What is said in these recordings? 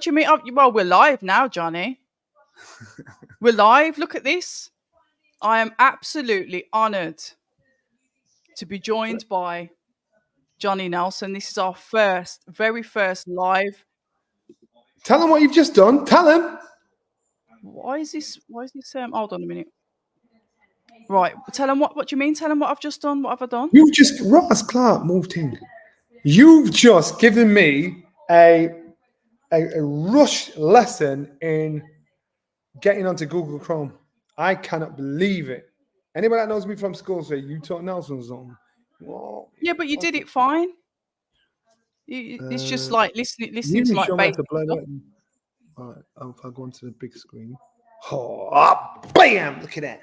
do you mean? Oh, well, we're live now, Johnny. We're live. Look at this. I am absolutely honoured to be joined by Johnny Nelson. This is our very first live. Tell him what you've just done. Tell him. Why is this? Hold on a minute. Right. Tell him what do you mean? Tell him what I've just done. What have I done? You've just, Ross Clark moved in. You've just given me a rush lesson in getting onto Google Chrome. I cannot believe it. Anybody that knows me from school say you taught Nelson's on. Whoa. Yeah, but you did it fine. It's just like listening to like basic stuff. All right, if I go onto the big screen. Oh, bam! Look at that.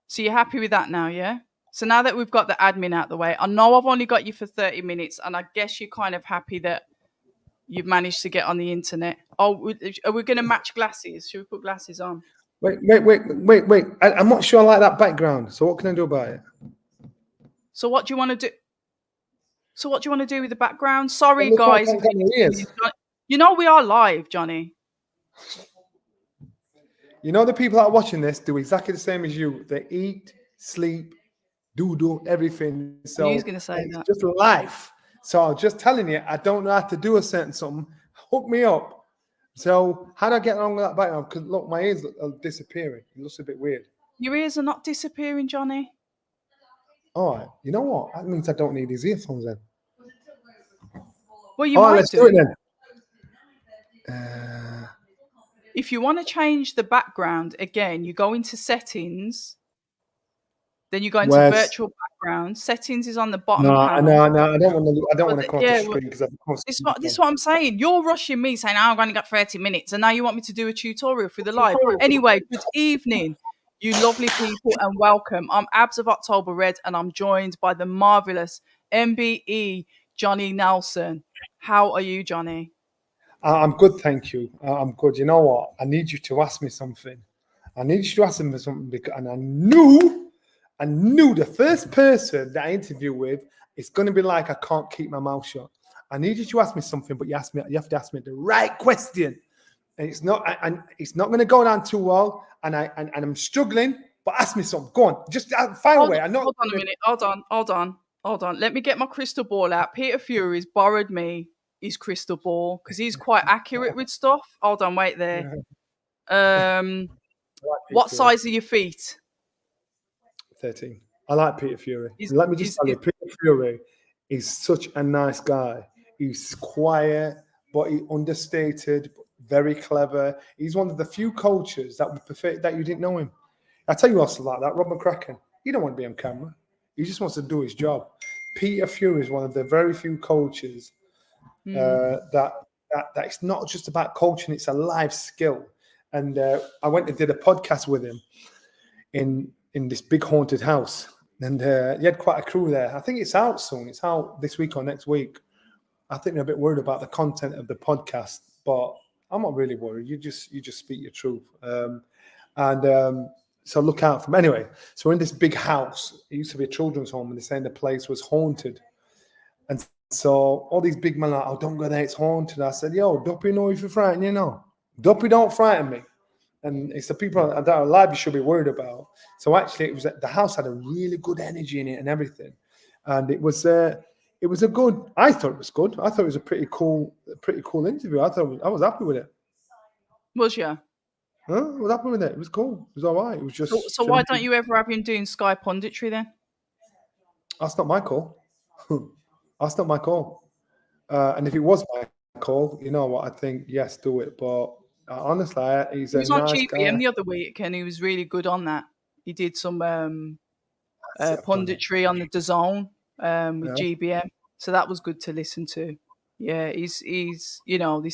So you're happy with that now, yeah? So now that we've got the admin out the way, I know I've only got you for 30 minutes, and I guess you're kind of happy that you've managed to get on the internet. Oh, are we going to match glasses? Should we put glasses on? Wait. I'm not sure I like that background. So what can I do about it? So what do you want to do? So what do you want to do with the background? Sorry, guys. You know we are live, Johnny. You know the people that are watching this do exactly the same as you. They eat, sleep, do everything. So he's going to say it's that. just life. So I'm just telling you, I don't know how to do a certain something. Hook me up. So how do I get along with that background? Because look, my ears are disappearing. It looks a bit weird. Your ears are not disappearing, Johnny. All right. You know what? That means I don't need these earphones then. Well, you might let's do it then. If you want to change the background again, you go into settings. Then you go into virtual background. Settings is on the bottom panel. No, I don't want to come off the screen because this is what I'm saying. You're rushing me saying, I've only got 30 minutes. And now you want me to do a tutorial for the live. Anyway, good evening, you lovely people, and welcome. I'm Abs of October Red, and I'm joined by the marvelous MBE Johnny Nelson. How are you, Johnny? I'm good, thank you. I'm good. You know what? I need you to ask me something. Because, and I knew the first person that I interview with is going to be like, I can't keep my mouth shut. I need you to ask me something, but you have to ask me the right question. And it's not going to go down too well. And I'm struggling, but ask me something. Go on, just find a way. I know. Hold on a minute. Hold on. Let me get my crystal ball out. Peter Fury's borrowed me his crystal ball because he's quite accurate with stuff. Hold on, wait there. What size are your feet? 13. I like Peter Fury. Let me just tell you, Peter Fury is such a nice guy. He's quiet, but he understated, but very clever. He's one of the few coaches that would prefer that you didn't know him. I tell you also like that, Rob McCracken. He don't want to be on camera. He just wants to do his job. Peter Fury is one of the very few coaches that it's not just about coaching; it's a life skill. And I went and did a podcast with him in this big haunted house, and he had quite a crew there. I think it's out soon. It's out this week or next week. I think they're a bit worried about the content of the podcast, but I'm not really worried. You just speak your truth, so look out for them. Anyway, so we're in this big house. It used to be a children's home, and they're saying the place was haunted. And so all these big men are like, oh, don't go there, it's haunted. I said, yo, Duppy, know if you're frightened, you know. Duppy don't frighten me. And it's the people that are alive you should be worried about. So actually, the house had a really good energy in it and everything. And it was a good. I thought it was good. I thought it was a pretty cool interview. I was happy with it. Was you? Huh? I was happy with it. It was cool. It was all right. It was just. So why don't you ever have him doing Sky punditry then? That's not my call. That's not my call. And if it was my call, you know what? I think yes, do it. But honestly, he was on GBM the other week, and he was really good on that. He did some punditry on the DAZN with GBM, so that was good to listen to. Yeah, he's this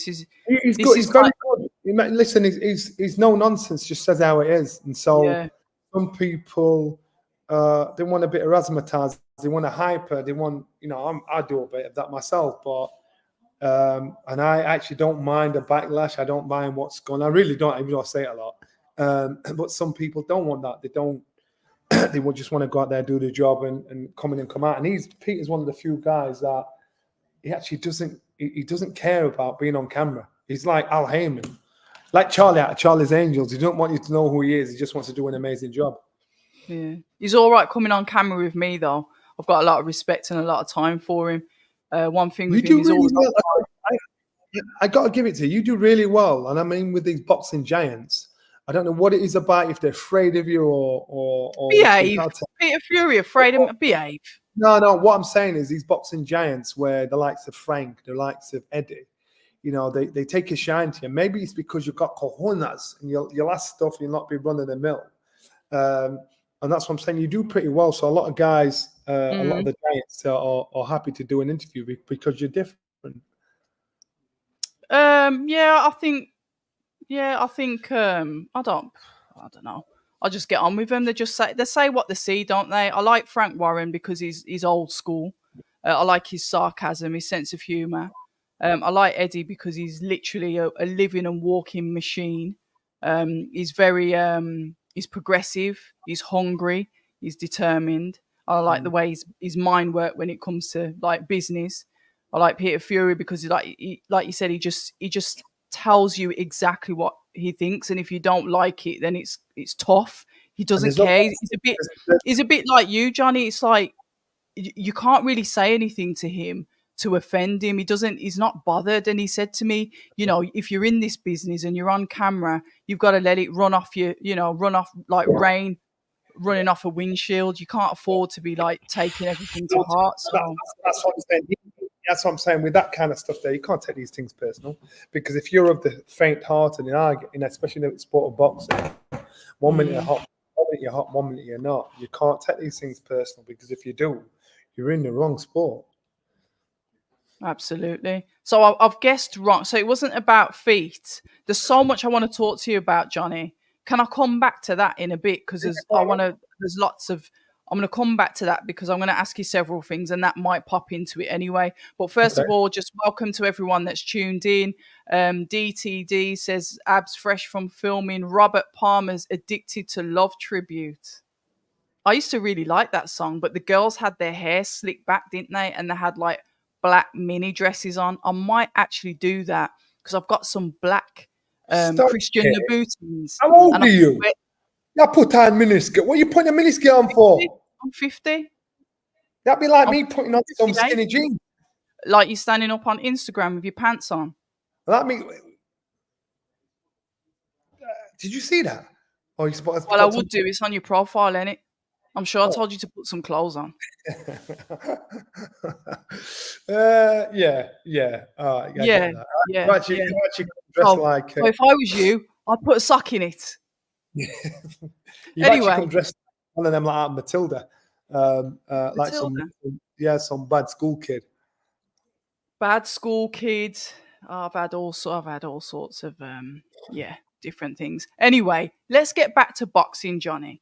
is good. He's very good. Listen, he's no nonsense. Just says how it is, and so some people they want a bit of razzmatazz. They want a hyper. They want I do a bit of that myself, but. And I actually don't mind the backlash. I don't mind what's going on. I really don't, even though I say it a lot. But some people don't want that. They don't. They would just want to go out there, do the job, and come in and come out. And Peter's one of the few guys that he actually doesn't. He doesn't care about being on camera. He's like Al Heyman, like Charlie out of Charlie's Angels. He don't want you to know who he is. He just wants to do an amazing job. Yeah, he's all right coming on camera with me though. I've got a lot of respect and a lot of time for him. One thing with You him do is really always well. I got to give it to you. You do really well. And I mean, with these boxing giants, I don't know what it is about, if they're afraid of you or behave. Peter Fury afraid of him. Behave. No. What I'm saying is these boxing giants, where the likes of Frank, the likes of Eddie, you know, they take a shine to you. Maybe it's because you've got cojones and you'll ask stuff and you'll not be running the mill. And that's what I'm saying. You do pretty well. So a lot of guys, a lot of the giants are happy to do an interview because you're different. Yeah, I think. I don't know. I just get on with them. They say what they see, don't they? I like Frank Warren because he's old school. I like his sarcasm, his sense of humour. I like Eddie because he's literally a living and walking machine. He's very he's progressive. He's hungry. He's determined. I like the way his mind works when it comes to like business. I like Peter Fury because like you said, he just tells you exactly what he thinks, and if you don't like it, then it's tough. He doesn't care. He's a bit like you, Johnny. It's like you can't really say anything to him to offend him. He's not bothered. And he said to me, you know, if you're in this business and you're on camera, you've got to let it run off run off like rain running off a windshield. You can't afford to be like taking everything to heart. So that's what I'm saying. That's what I'm saying. With that kind of stuff there, you can't take these things personal, because if you're of the faint-hearted and especially in the sport of boxing, 1 minute you're hot, 1 minute you're hot, 1 minute you're not. You can't take these things personal, because if you do, you're in the wrong sport. Absolutely. So I've guessed wrong. So it wasn't about feet. There's so much I want to talk to you about, Johnny. Can I come back to that in a bit? Because I'm going to come back to that because I'm going to ask you several things and that might pop into it anyway. But first of all, just welcome to everyone that's tuned in. DTD says, abs fresh from filming Robert Palmer's Addicted to Love tribute. I used to really like that song, but the girls had their hair slicked back, didn't they? And they had like black mini dresses on. I might actually do that because I've got some black Christian Louboutins. How old are you? I put on miniskirt. What are you putting a miniskirt on for? I'm 50. That'd be like me putting on some skinny jeans. Like you standing up on Instagram with your pants on. Like me. Did you see that? Oh, you spotted. Well, I would do. It's on your profile, ain't it? I'm sure I told you to put some clothes on. Yeah. You actually dress like. So if I was you, I'd put a sock in it. Anyway, come dressed one of them like Matilda, like some bad school kid. Bad school kid. I've had all sorts of different things. Anyway, let's get back to boxing, Johnny.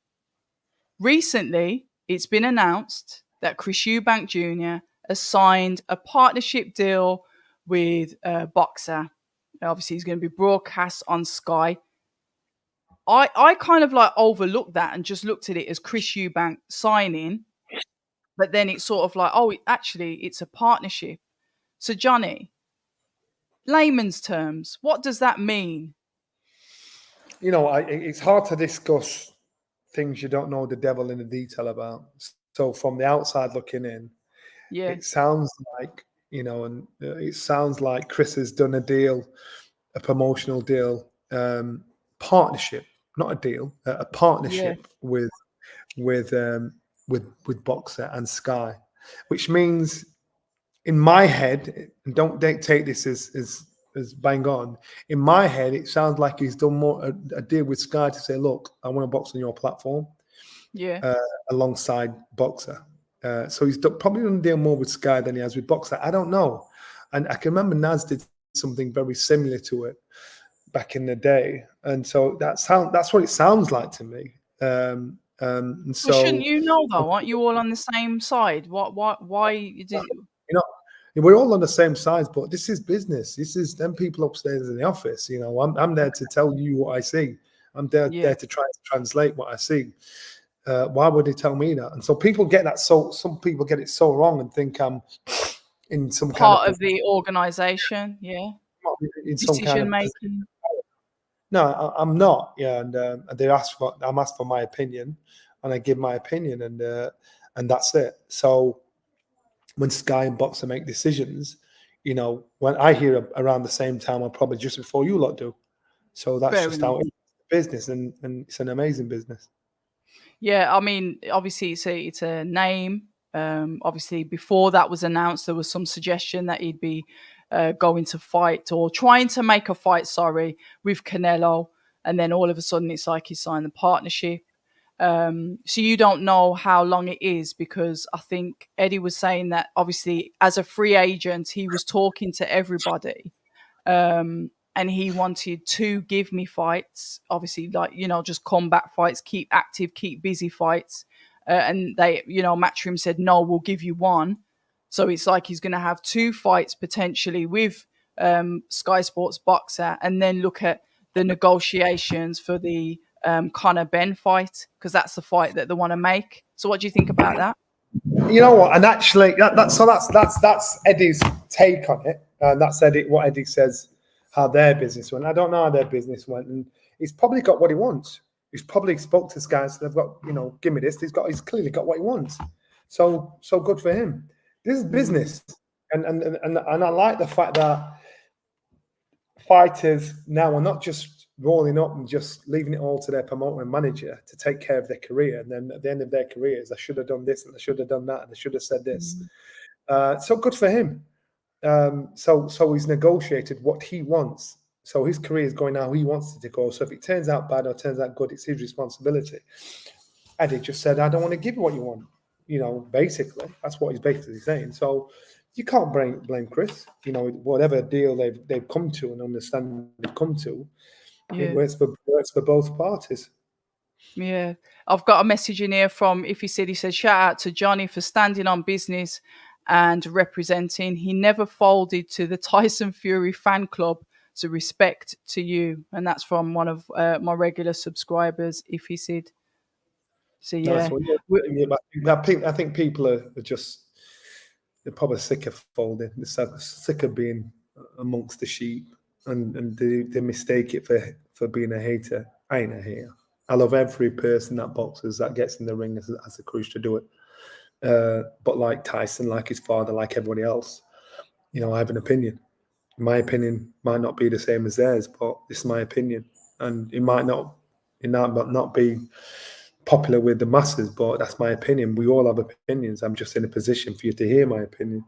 Recently, it's been announced that Chris Eubank Jr. has signed a partnership deal with Boxer. Obviously, he's going to be broadcast on Sky. I kind of like overlooked that and just looked at it as Chris Eubank signing, but then it's sort of like, it's a partnership. So, Johnny, layman's terms, what does that mean? You know, it's hard to discuss things you don't know the devil in the detail about. So from the outside looking in, it sounds like, and it sounds like Chris has done a deal, a promotional deal, partnership, not a deal, a partnership with Boxer and Sky, which means in my head, and don't take this as bang on. In my head, it sounds like he's done more a deal with Sky to say, look, I want to box on your platform, alongside Boxer. So he's probably done a deal more with Sky than he has with Boxer. I don't know, and I can remember Naz did something very similar to it back in the day, and so that's what it sounds like to me. And so, well, shouldn't you know though? Aren't you all on the same side? Why did we're all on the same side, but this is business. This is them people upstairs in the office. I'm there to tell you what I see. I'm there to try to translate what I see. Why would they tell me that? And so people get that. So some people get it so wrong and think I'm in some part of the organization. Yeah. in some kind decision of making. No, I'm not. Yeah, and I'm asked for my opinion, and I give my opinion, and that's it. So when Sky and Boxer make decisions, when I hear around the same time, or probably just before you lot do. So that's Fair just enough. how it's business, and it's an amazing business. Yeah, I mean, obviously it's a name. Obviously, before that was announced, there was some suggestion that he'd be going to fight or trying to make a fight. Sorry, with Canelo, and then all of a sudden it's like he signed the partnership. So you don't know how long it is, because I think Eddie was saying that obviously as a free agent he was talking to everybody, and he wanted to give me fights, obviously, like, just combat fights, keep active, keep busy fights. And they, Matchroom said, no, we'll give you one. So it's like he's going to have two fights potentially with Sky Sports Boxer, and then look at the negotiations for the Conor Ben fight, because that's the fight that they want to make. So what do you think about that? You know what? And actually, that's Eddie's take on it, and that's what Eddie says how their business went. I don't know how their business went, and he's probably got what he wants. He's probably spoke to this guy, so they've got, give me this. He's clearly got what he wants. So good for him. This is business, and I like the fact that fighters now are not just rolling up and just leaving it all to their promoter and manager to take care of their career. And then at the end of their careers, I should have done this and I should have done that and I should have said this. So good for him. So he's negotiated what he wants. So his career is going how he wants it to go. So if it turns out bad or turns out good, it's his responsibility. Eddie just said, I don't want to give you what you want. Basically, that's what he's basically saying. So you can't blame Chris. Whatever deal they've come to and understand they've come to, it works for both parties. Yeah. I've got a message in here from If he said, shout out to Johnny for standing on business and representing. He never folded to the Tyson Fury fan club. So respect to you. And that's from one of my regular subscribers, If he said. So yeah. I think people are just, they're probably sick of folding. They're sick of being amongst the sheep, and they mistake it for being a hater. I ain't a hater. I love every person that boxes, that gets in the ring, has the courage to do it. But like Tyson, like his father, like everybody else, I have an opinion. My opinion might not be the same as theirs, but it's my opinion, and it might not be popular with the masses, but that's my opinion. We all have opinions. I'm just in a position for you to hear my opinion.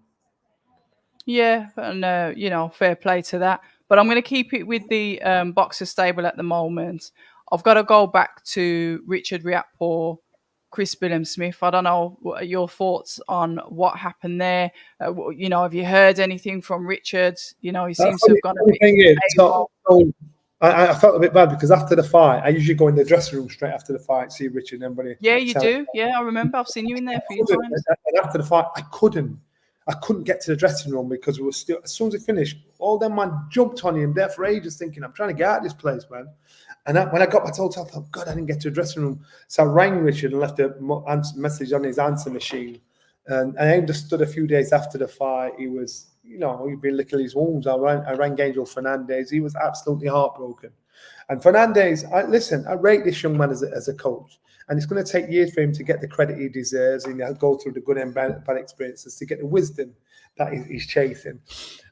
Yeah, and fair play to that. But I'm going to keep it with the boxer stable at the moment. I've got to go back to Richard Riakporhe, Chris Billam-Smith. I don't know what are your thoughts on what happened there. Have you heard anything from Richard? He seems to have gone a bit. I felt a bit bad because after the fight, I usually go in the dressing room straight after the fight, see Richard and everybody. Yeah, you do. Yeah, I remember. I've seen you in there a few times. And after the fight, I couldn't get to the dressing room because we were still. As soon as it finished, all them man jumped on him there for ages, thinking, "I'm trying to get out of this place, man." And when I got back to the hotel, I thought, God, I didn't get to the dressing room. So I rang Richard and left a message on his answer machine. And I understood a few days after the fight, he was, he'd been licking his wounds. I rang Angel Fernandez. He was absolutely heartbroken. And Fernandez, I rate this young man as a coach. And it's going to take years for him to get the credit he deserves and go through the good and bad experiences to get the wisdom that he's chasing.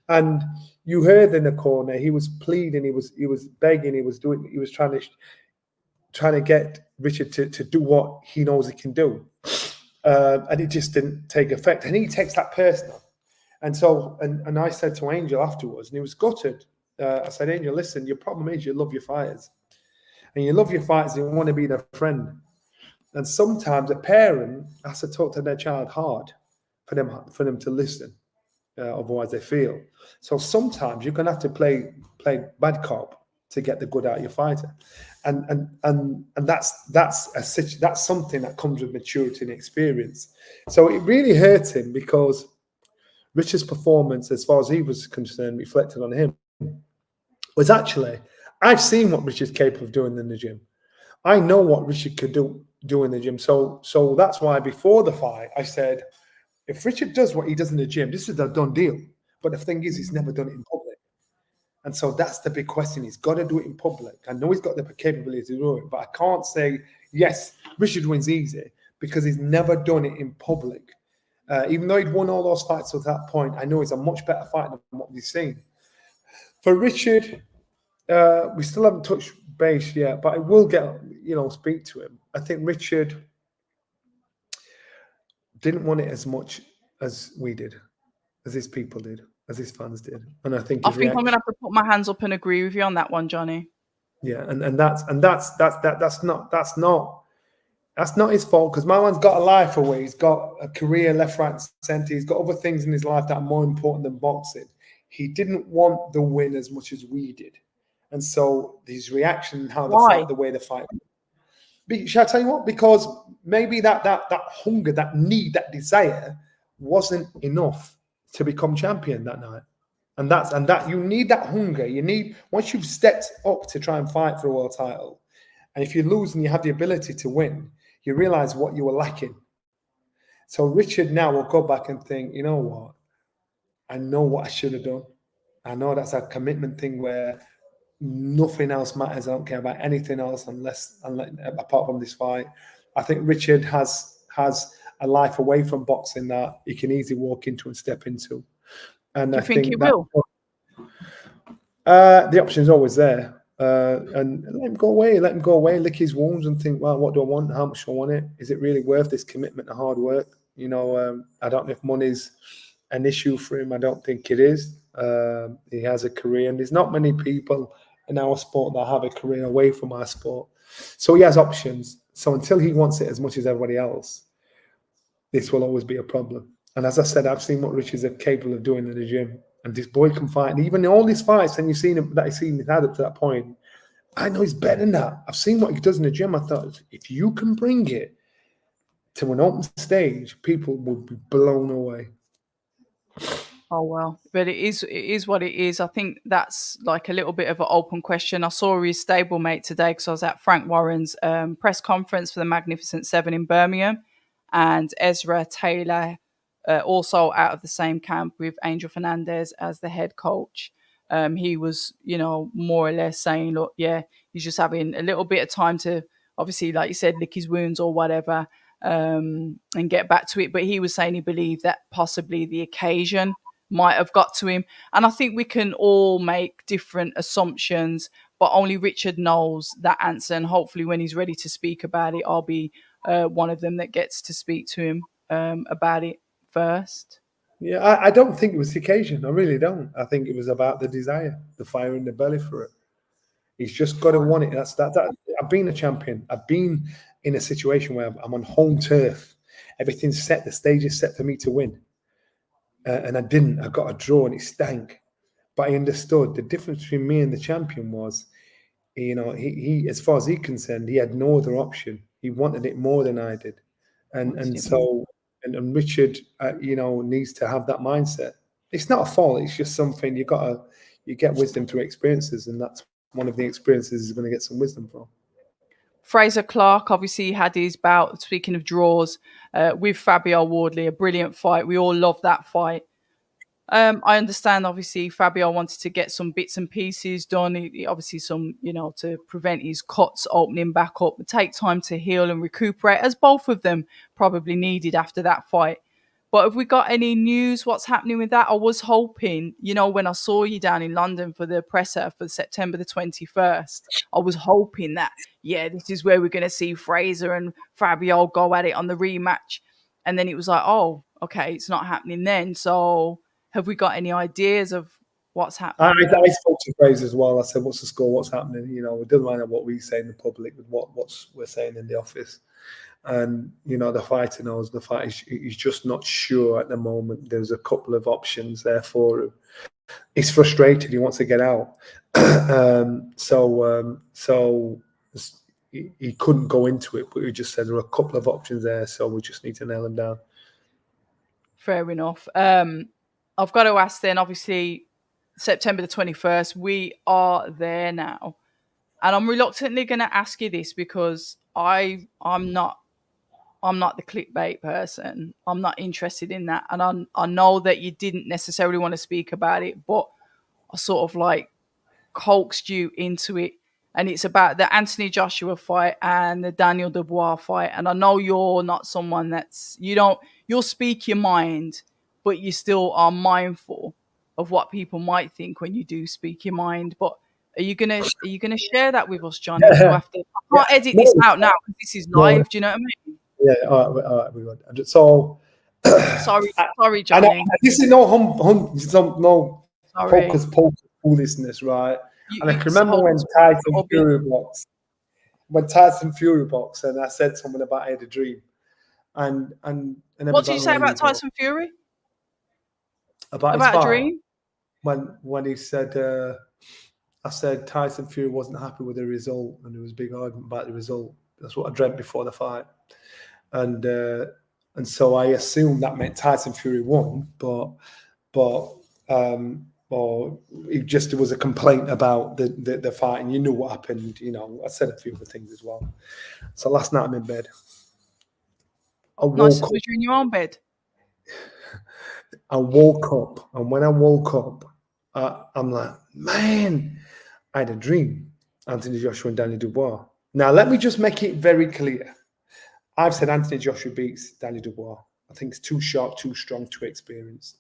And you heard in the corner, he was pleading, he was begging, he was trying to get Richard to do what he knows he can do. And it just didn't take effect. And he takes that personal. And so, and I said to Angel afterwards, and he was gutted. I said, Angel, listen, your problem is you love your fighters. And you love your fighters and you want to be their friend. And sometimes a parent has to talk to their child hard for them to listen. Otherwise they feel. So sometimes you're going to have to play bad cop to get the good out of your fighter. And that's something that comes with maturity and experience. So it really hurt him because Richard's performance, as far as he was concerned, reflected on him, was actually, I've seen what Richard's capable of doing in the gym. I know what Richard could do in the gym. So that's why before the fight, I said, if Richard does what he does in the gym, this is a done deal. But the thing is, he's never done it in public. And so that's the big question. He's got to do it in public. I know he's got the capability to do it, but I can't say, yes, Richard wins easy, because he's never done it in public. Even though he'd won all those fights to that point, I know he's a much better fighter than what we've seen. For Richard, we still haven't touched base yet, but I will get, speak to him. I think Richard didn't want it as much as we did, as his people did, as his fans did. And I think I'm going to have to put my hands up and agree with you on that one, Johnny. Yeah, and that's not his fault, because my man's got a life away. He's got a career left, right, centre. He's got other things in his life that are more important than boxing. He didn't want the win as much as we did, and so his reaction, how the way the fight. Shall I tell you what? Because maybe that hunger, that need, that desire wasn't enough to become champion that night. And that you need that hunger. You need, once you've stepped up to try and fight for a world title, and if you lose and you have the ability to win, you realize what you were lacking. So Richard now will go back and think, you know what? I know what I should have done. I know that's a commitment thing where nothing else matters. I don't care about anything else unless apart from this fight. I think Richard has a life away from boxing that he can easily walk into and step into. And Do you think he will? The option is always there. And let him go away, lick his wounds and think, well, what do I want? How much do I want it? Is it really worth this commitment to hard work? I don't know if money's an issue for him. I don't think it is. He has a career, and there's not many people in our sport that have a career away from our sport. So he has options. So until he wants it as much as everybody else, this will always be a problem. And as I said, I've seen what Richard's capable of doing in the gym. And this boy can fight. And even in all these fights, and you've seen him, that he's seen his head up to that point, I know he's better than that. I've seen what he does in the gym. I thought, if you can bring it to an open stage, people would be blown away. Oh, well, but it is what it is. I think that's like a little bit of an open question. I saw his stablemate today because I was at Frank Warren's press conference for the Magnificent Seven in Birmingham, and Ezra Taylor, also out of the same camp with Angel Fernandez as the head coach. He was, more or less saying, look, yeah, he's just having a little bit of time to, obviously, like you said, lick his wounds or whatever, and get back to it. But he was saying he believed that possibly the occasion might have got to him. And I think we can all make different assumptions, but only Richard knows that answer. And hopefully when he's ready to speak about it, I'll be one of them that gets to speak to him about it first. Yeah, I don't think it was the occasion. I really don't. I think it was about the desire, the fire in the belly for it. He's just got to want it. That's that. I've been a champion. I've been in a situation where I'm on home turf. Everything's set. The stage is set for me to win. And I didn't. I got a draw and it stank. But I understood the difference between me and the champion was, he as far as he's concerned, he had no other option. He wanted it more than I did. And so Richard, needs to have that mindset. It's not a fault. It's just something you get wisdom through experiences, and that's one of the experiences he's going to get some wisdom from. Fraser Clark obviously had his bout, speaking of draws, with Fabio Wardley, a brilliant fight. We all loved that fight. I understand, obviously, Fabio wanted to get some bits and pieces done. He obviously, to prevent his cuts opening back up, take time to heal and recuperate, as both of them probably needed after that fight. But have we got any news? What's happening with that? I was hoping, when I saw you down in London for the presser for September the 21st, I was hoping that, this is where we're going to see Fraser and Fabio go at it on the rematch. And then it was like, oh, okay, it's not happening then. So have we got any ideas of what's happening? I spoke to Fraser as well. I said, what's the score? What's happening? It doesn't matter what we say in the public with what we're saying in the office. And, the fighter knows the fight. He's just not sure at the moment. There's a couple of options there for him. He's frustrated. He wants to get out. So he couldn't go into it, but he just said there are a couple of options there. So we just need to nail them down. Fair enough. I've got to ask then, obviously, September the 21st, we are there now. And I'm reluctantly going to ask you this because I'm not the clickbait person. I'm not interested in that. And I know that you didn't necessarily want to speak about it, but I sort of coaxed you into it. And it's about the Anthony Joshua fight and the Daniel Dubois fight. And I know you're not someone you'll speak your mind, but you still are mindful of what people might think when you do speak your mind. But are you gonna share that with us, Johnny? Or do I have to? I can't edit this out now because this is live. Do you know what I mean? Yeah, all right, everyone. So, sorry, Johnny. This is no no Sorry. pocus foolishness, right? And I can remember when Tyson Fury boxed, and I said something about I had a dream, and what did you say about Tyson Fury? About a dream? When he said, I said Tyson Fury wasn't happy with the result, and there was a big argument about the result. That's what I dreamt before the fight, and so I assumed that meant Tyson Fury won, but or it was a complaint about the fight, and you knew what happened. You know, I said a few other things as well. So last night I'm in bed. Was you in your own bed? I woke up, and when I woke up, I'm like, man, I had a dream. Anthony Joshua and Daniel Dubois. Now, let me just make it very clear. I've said Anthony Joshua beats Daniel Dubois. I think it's too sharp, too strong, too experienced.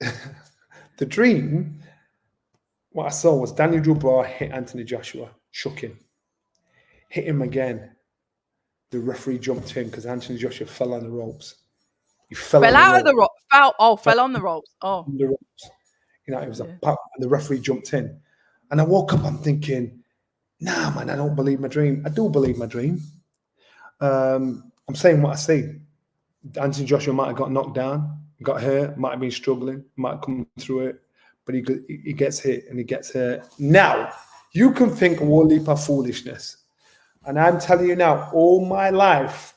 The dream, what I saw was Daniel Dubois hit Anthony Joshua, shook him, hit him again. The referee jumped in because Anthony Joshua fell on the ropes. He fell out of the ropes. Fell on the ropes. Oh, on the ropes. You know, it was a pop, and the referee jumped in. And I woke up, I'm thinking, nah, man, I don't believe my dream. I do believe my dream. I'm saying what I see. Anthony Joshua might have got knocked down, got hurt, might have been struggling, might have come through it, but he gets hit and he gets hurt. Now, you can think of all heap of foolishness. And I'm telling you now, all my life,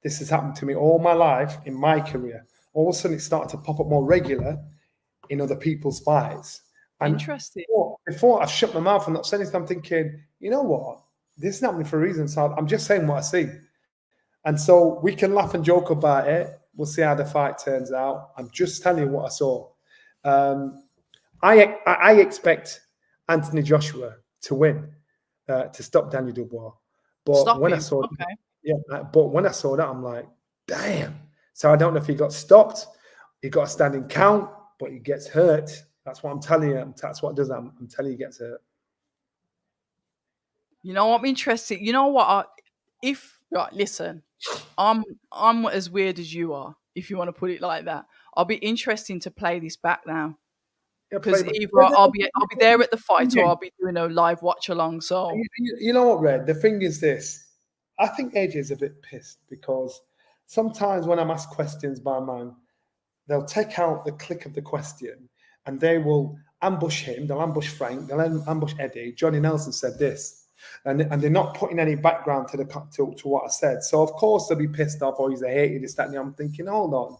this has happened to me all my life in my career. All of a sudden, it started to pop up more regular in other people's fights. And interesting. Before I've shut my mouth and not said anything, I'm thinking, you know what? This is happening for a reason. So I'm just saying what I see. And so we can laugh and joke about it. We'll see how the fight turns out. I'm just telling you what I saw. I expect Anthony Joshua to win, to stop Daniel Dubois. But when I saw that, I'm like, damn. So I don't know if he got stopped. He got a standing count, but he gets hurt. That's what I'm telling you. That's what does that. I'm telling you, he gets hurt. You know what? I'm interested. You know what? Listen, I'm as weird as you are, if you want to put it like that. I'll be interesting to play this back now. Because either I'll be there at the fight or I'll be doing a live watch along. So you know what, Red? The thing is this. I think AJ is a bit pissed because sometimes when I'm asked questions by man, they'll take out the click of the question and they will ambush him. They'll ambush Frank. They'll ambush Eddie. Johnny Nelson said this, and they're not putting any background to what I said. So of course they'll be pissed off, or he's a hater, this, that, and I'm thinking, hold on.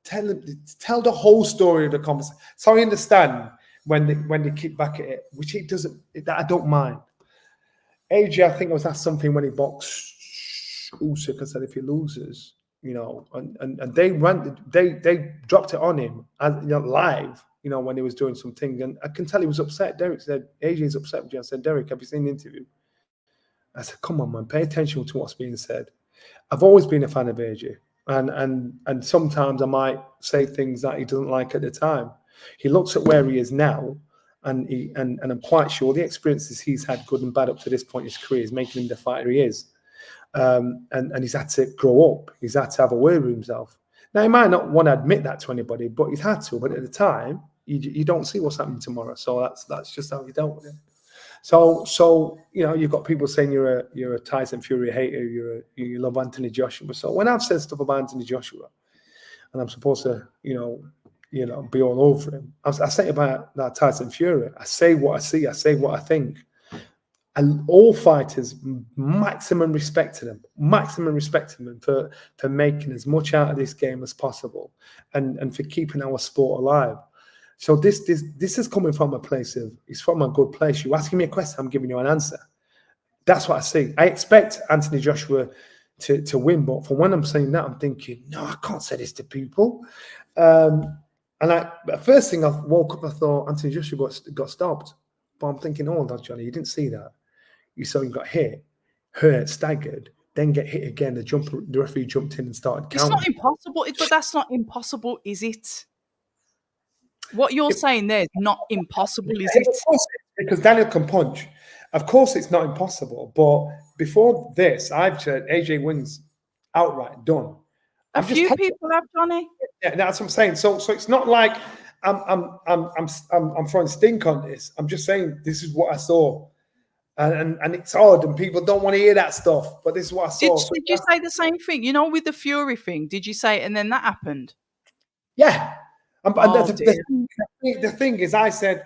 Tell the whole story of the conversation. So I understand when they kick back at it, which it doesn't. That I don't mind. AJ, I think I was asked something when he boxed Usyk. I said if he loses, you know, and they dropped it on him live, you know, when he was doing some things, and I can tell he was upset. Derek said AJ's upset with you. I said, Derek, have you seen the interview? I said, come on, man, pay attention to what's being said. I've always been a fan of AJ. And sometimes I might say things that he doesn't like at the time. He looks at where he is now, and I'm quite sure the experiences he's had, good and bad, up to this point in his career, is making him the fighter he is. And he's had to grow up. He's had to have a word with himself. Now he might not want to admit that to anybody, but he's had to. But at the time, you don't see what's happening tomorrow. So that's just how he dealt with it. So you know, you've got people saying you're a Tyson Fury hater, you love Anthony Joshua. So when I've said stuff about Anthony Joshua, and I'm supposed to, you know, be all over him, I say about that Tyson Fury. I say what I see. I say what I think. And all fighters, maximum respect to them for making as much out of this game as possible, and for keeping our sport alive. So this is coming from a place of, it's from a good place. You're asking me a question, I'm giving you an answer. That's what I see. I expect Anthony Joshua to win, but for when I'm saying that, I'm thinking, no, I can't say this to people. And the first thing I woke up, I thought Anthony Joshua got stopped. But I'm thinking, hold on, Johnny, you didn't see that. You saw him got hit, hurt, staggered, then get hit again. The referee jumped in and started counting. It's not impossible, but that's not impossible, is it? What you're saying there is not impossible, is it? Of course, because Daniel can punch. Of course, it's not impossible. But before this, I've said AJ wins outright, done. A few people have, Johnny. Yeah, that's what I'm saying. So it's not like I'm throwing stink on this. I'm just saying this is what I saw, and it's odd, and people don't want to hear that stuff. But this is what I saw. Did you say the same thing? You know, with the Fury thing, did you say it and then that happened? Yeah. The thing is, I said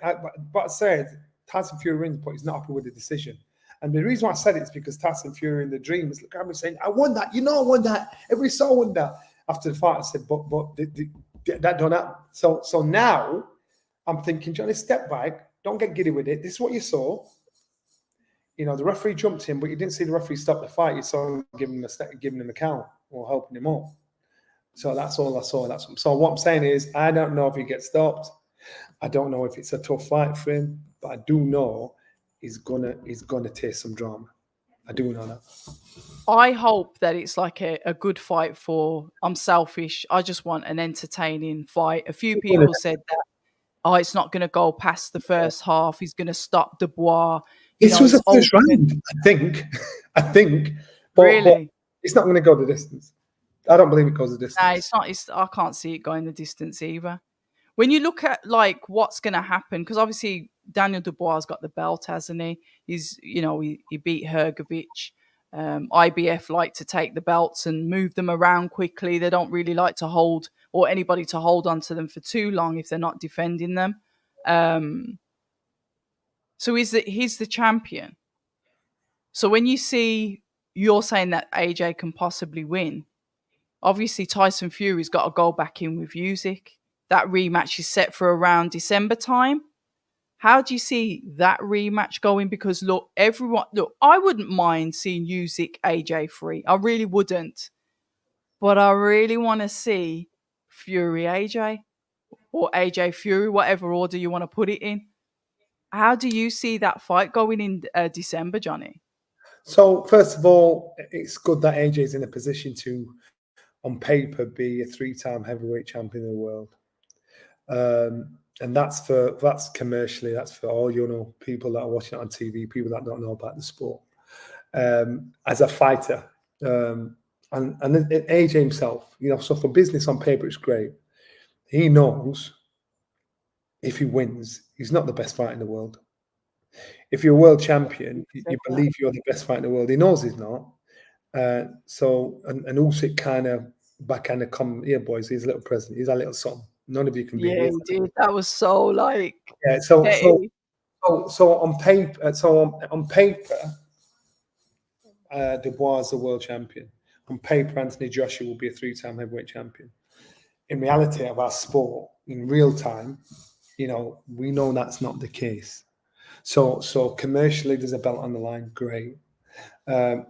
Tyson Fury wins, but he's not happy with the decision. And the reason why I said it is because Tyson Fury in the dream was like, I'm saying, I won that. You know, I won that. Every soul won that. After the fight, I said, but that don't happen. So now I'm thinking, Johnny, step back. Don't get giddy with it. This is what you saw. You know, the referee jumped in, but you didn't see the referee stop the fight. You saw him giving him a count or helping him up. So that's all I saw. So what I'm saying is, I don't know if he gets stopped. I don't know if it's a tough fight for him, but I do know he's gonna taste some drama. I do know that. I hope that it's like a good fight for. I'm selfish. I just want an entertaining fight. A few people said that. Oh, it's not going to go past the first half. He's going to stop Dubois. This was the first round, I think. But, really? But it's not going to go the distance. I don't believe it goes the distance. No, it's not. I can't see it going the distance either. When you look at like what's going to happen, because obviously Daniel Dubois has got the belt, hasn't he? He beat Hrgovic. IBF like to take the belts and move them around quickly. They don't really like to hold or anybody to hold on to them for too long if they're not defending them. So he's the champion. So when you're saying that AJ can possibly win, obviously Tyson Fury's got to go back in with Usyk. That rematch is set for around December time. How do you see that rematch going? Because I wouldn't mind seeing Usyk AJ 3. I really wouldn't. But I really want to see Fury AJ or AJ Fury, whatever order you want to put it in. How do you see that fight going in December, Johnny? So first of all, it's good that AJ is in a position to, on paper, be a 3-time heavyweight champion of the world. And that's commercially, that's for all people that are watching it on TV, people that don't know about the sport. As a fighter, and AJ himself, so for business on paper, it's great. He knows if he wins, he's not the best fighter in the world. If you're a world champion, you believe you're the best fighter in the world. He knows he's not. And Usyk kind of come here, boys. He's a little president. He's a little something. None of you can be. Yeah, he did. That was so like. Yeah. So on paper, Dubois is the world champion. On paper, Anthony Joshua will be a 3-time heavyweight champion. In reality of our sport, in real time, we know that's not the case. So commercially, there's a belt on the line. Great. And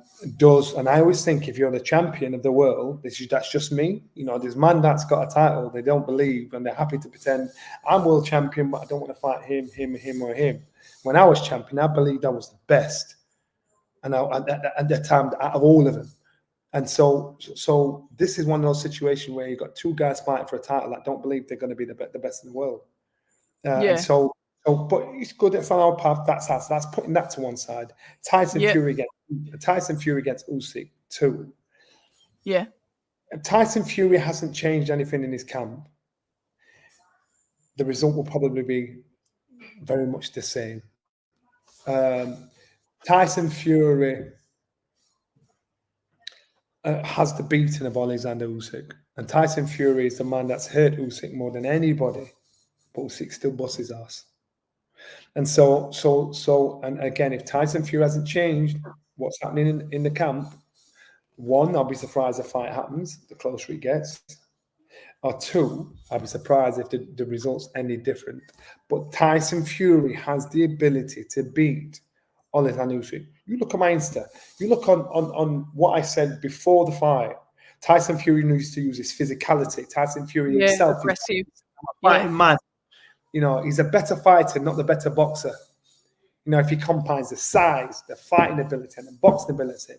I always think if you're the champion of the world, that's just me. There's man that's got a title, they don't believe, and they're happy to pretend I'm world champion, but I don't want to fight him, or him. When I was champion, I believed I was the best, and at the time, out of all of them. And so this is one of those situations where you've got two guys fighting for a title that don't believe they're going to be the best in the world. And so, but it's good. It's on our path. That's putting that to one side. Tyson Fury against Usyk 2. Yeah. Tyson Fury hasn't changed anything in his camp. The result will probably be very much the same. Tyson Fury has the beating of Alexander Usyk, and Tyson Fury is the man that's hurt Usyk more than anybody, but Usyk still busts his ass. And and again, if Tyson Fury hasn't changed what's happening in the camp, 1, I'll be surprised if the fight happens, the closer it gets. Or 2, I'll be surprised if the result's any different. But Tyson Fury has the ability to beat Alexander Usyk. You look at my Insta. You look on what I said before the fight. Tyson Fury needs to use his physicality. Tyson Fury himself. Aggressive. fighting man. He's a better fighter, not the better boxer. If he combines the size, the fighting ability, and the boxing ability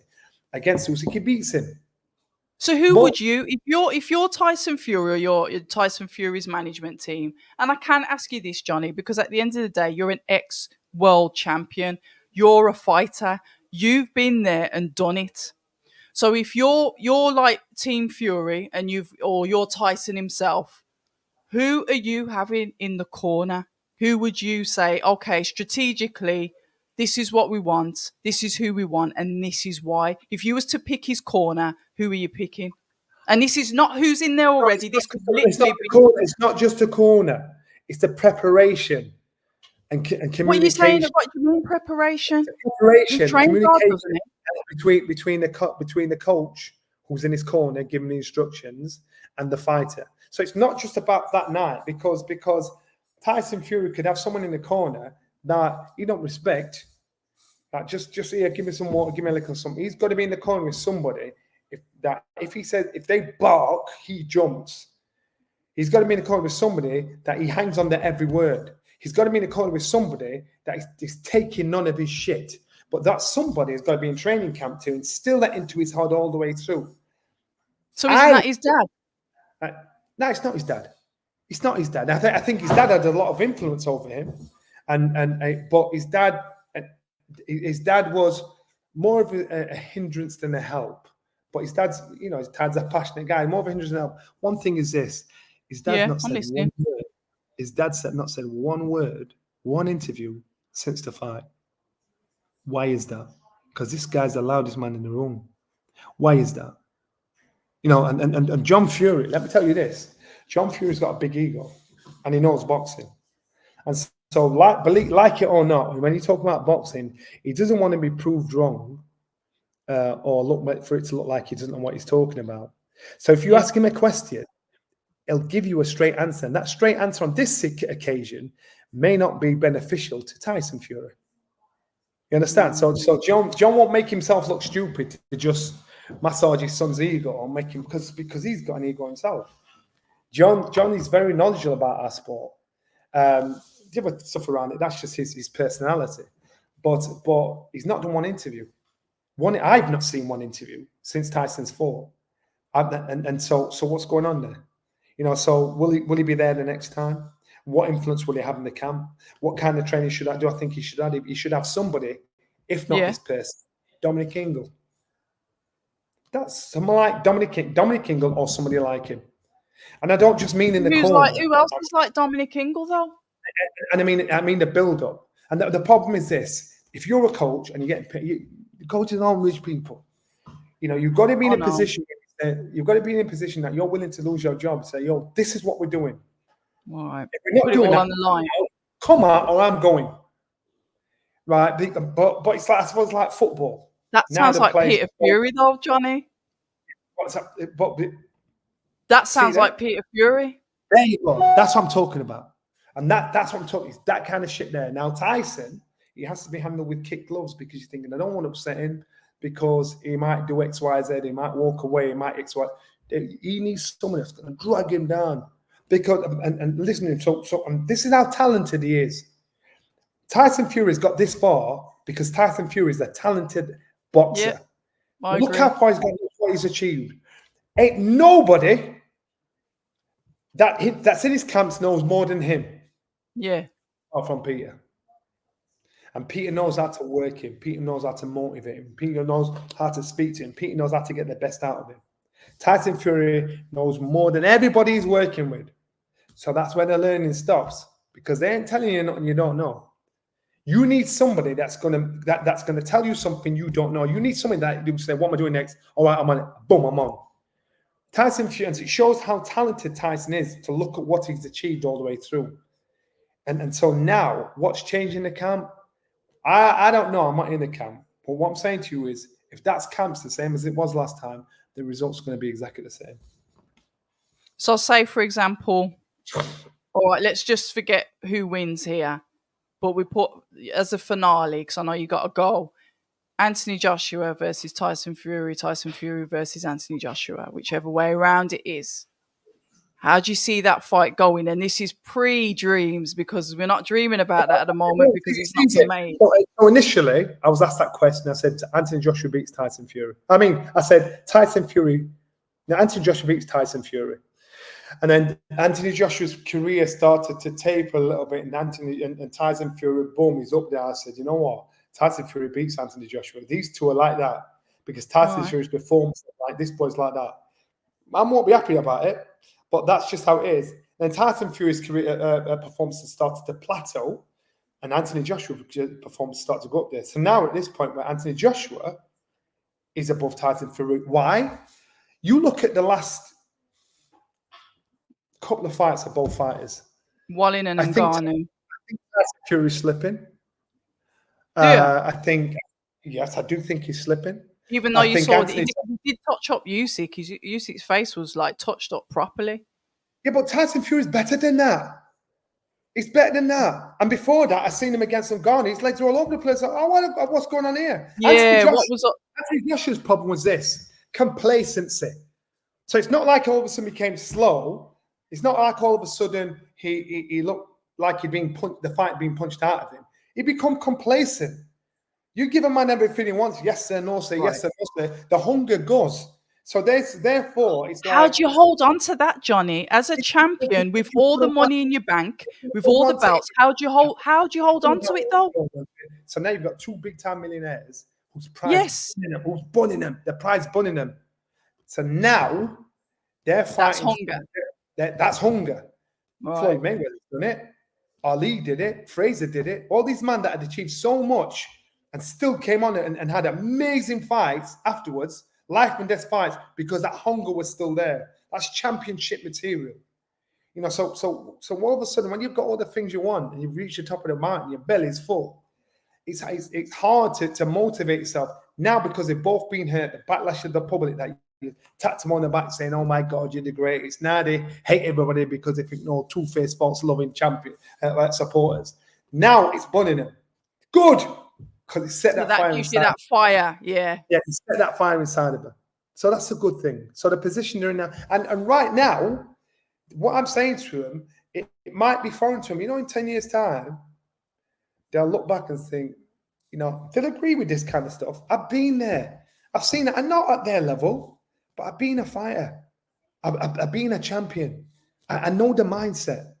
against Usyk, he beats him. So who would you, if you're Tyson Fury or you're Tyson Fury's management team, and I can ask you this, Johnny, because at the end of the day, you're an ex-world champion, you're a fighter, you've been there and done it. So if you're like Team Fury and you're Tyson himself, who are you having in the corner? Who would you say, okay, strategically, this is what we want, this is who we want, and this is why? If you was to pick his corner, who are you picking? And this is not who's in there already. This could literally be. It's not just a corner. It's the preparation and communication. What are you saying about your preparation? Communication between the coach who's in his corner giving the instructions and the fighter. So it's not just about that night because Tyson Fury could have someone in the corner that he don't respect. Like just here, give me some water, give me a little something. He's got to be in the corner with somebody. If they bark, he jumps. He's got to be in the corner with somebody that he hangs on to every word. He's got to be in the corner with somebody that is taking none of his shit. But that somebody has got to be in training camp to instill that into his head all the way through. So isn't that his dad? No, it's not his dad. It's not his dad. I think his dad had a lot of influence over him, but his dad was more of a hindrance than a help. But his dad's a passionate guy, more of a hindrance than a help. One thing is this: his dad's not said one word. His dad's not said one word, one interview since the fight. Why is that? Because this guy's the loudest man in the room. Why is that? And John Fury, let me tell you this. John Fury's got a big ego and he knows boxing. And so like it or not, when you talk about boxing, he doesn't want to be proved wrong or for it to look like he doesn't know what he's talking about. So if you ask him a question, he'll give you a straight answer. And that straight answer on this occasion may not be beneficial to Tyson Fury. You understand? So John won't make himself look stupid to just massage his son's ego or make him because he's got an ego himself. John is very knowledgeable about our sport. The other stuff around it, that's just his personality. But he's not done one interview. I've not seen one interview since Tyson's fought. So what's going on there? So will he be there the next time? What influence will he have in the camp? What kind of training should I do? I think he should have somebody, if not this person, Dominic Ingle. That's someone like Dominic Ingle or somebody like him. And I don't just mean in the corner. Who else is like Dominic Ingle though? And I mean the build-up. And the problem is this: if you're a coach and coaches aren't rich people, you've got to be in a position. You've got to be in a position that you're willing to lose your job. And say, yo, this is what we're doing. All right. If we're not doing that, on the line. Come out or I'm going. Right, but it's like, I suppose, like football. That sounds like Peter Fury, though, Johnny. That sounds like Peter Fury. There you go. That's what I'm talking about. And that's what I'm talking. It's that kind of shit there. Now, Tyson, he has to be handled with kid gloves because you're thinking, I don't want to upset him because he might do X, Y, Z. He might walk away. He might X, Y. He needs someone that's going to drag him down. Because and listen to him. So and this is how talented he is. Tyson Fury's got this far because Tyson Fury is a talented boxer. Yeah, look how far what he's achieved. Ain't nobody that's in his camps knows more than him. Yeah. Apart from Peter. And Peter knows how to work him. Peter knows how to motivate him. Peter knows how to speak to him. Peter knows how to get the best out of him. Tyson Fury knows more than everybody he's working with. So that's where the learning stops because they ain't telling you nothing you don't know. You need somebody that's gonna tell you something you don't know. You need somebody that you say, "What am I doing next?" All right, I'm on it. Boom, I'm on. Tyson Fury, it shows how talented Tyson is to look at what he's achieved all the way through. And so now, what's changing the camp? I don't know. I'm not in the camp, but what I'm saying to you is, if that's camp's the same as it was last time, the results are going to be exactly the same. So, say for example. All right, let's just forget who wins here. But we put as a finale, because I know you got to go, Anthony Joshua versus Tyson Fury versus Anthony Joshua, whichever way around it is. How do you see that fight going? And this is pre-dreams, because we're not dreaming about that at the moment because it's not been made. So initially, I was asked that question. I said Anthony Joshua beats Tyson Fury. I said Tyson Fury. Now Anthony Joshua beats Tyson Fury. And then Anthony Joshua's career started to taper a little bit, and Tyson Fury, boom, he's up there. I said, you know what? Tyson Fury beats Anthony Joshua. These two are like that because Tyson Fury's performance like this boy's like that. I won't be happy about it, but that's just how it is. Then Tyson Fury's career performance started to plateau, and Anthony Joshua's performance started to go up there. So now at this point where Anthony Joshua is above Tyson Fury, why? You look at the last couple of fights of both fighters. Wallin and Ngannou. I think Tyson Fury's slipping. I think, yes, I do think he's slipping. Even though you saw that he did touch up Usyk. Usyk's face was like touched up properly. Yeah, but Tyson Fury's better than that. He's better than that. And before that, I seen him against Ngannou. His legs were all over the place. What's going on here? Yeah, Anthony Joshua's problem was this: complacency. So it's not like all of a sudden he became slow. It's not like all of a sudden he looked like the fight being punched out of him. He become complacent. You give a man everything he wants, yes sir, no sir, yes sir, no sir. The hunger goes. So therefore, it's like, how do you hold on to that, Johnny? As a champion, with all the money in your bank, with all the belts, how do you hold on to it though? So now you've got two big time millionaires whose prize who's bunning them. The prize bunning them. So now they're fighting. That's hunger. That's hunger. Right. Floyd Mayweather's done it. Ali did it. Fraser did it. All these men that had achieved so much and still came on and had amazing fights afterwards, life and death fights, because that hunger was still there. That's championship material. You know, so all of a sudden, when you've got all the things you want and you've reached the top of the mountain, your belly's full, it's hard to motivate yourself now because they've both been hurt. The backlash of the public that you tapped them on the back saying, "Oh my God, you're the greatest." Now they hate everybody because they think no two-faced, false-loving champion supporters. Now it's bunning them. Good, because it set that fire inside. That fire, yeah, it set that fire inside of them. So that's a good thing. So the position they're in now, and right now, what I'm saying to them, it might be foreign to them. You know, in 10 years' time, they'll look back and think, you know, they'll agree with this kind of stuff. I've been there. I've seen it. I'm not at their level, but I've been a fighter. I've been a champion. I know the mindset.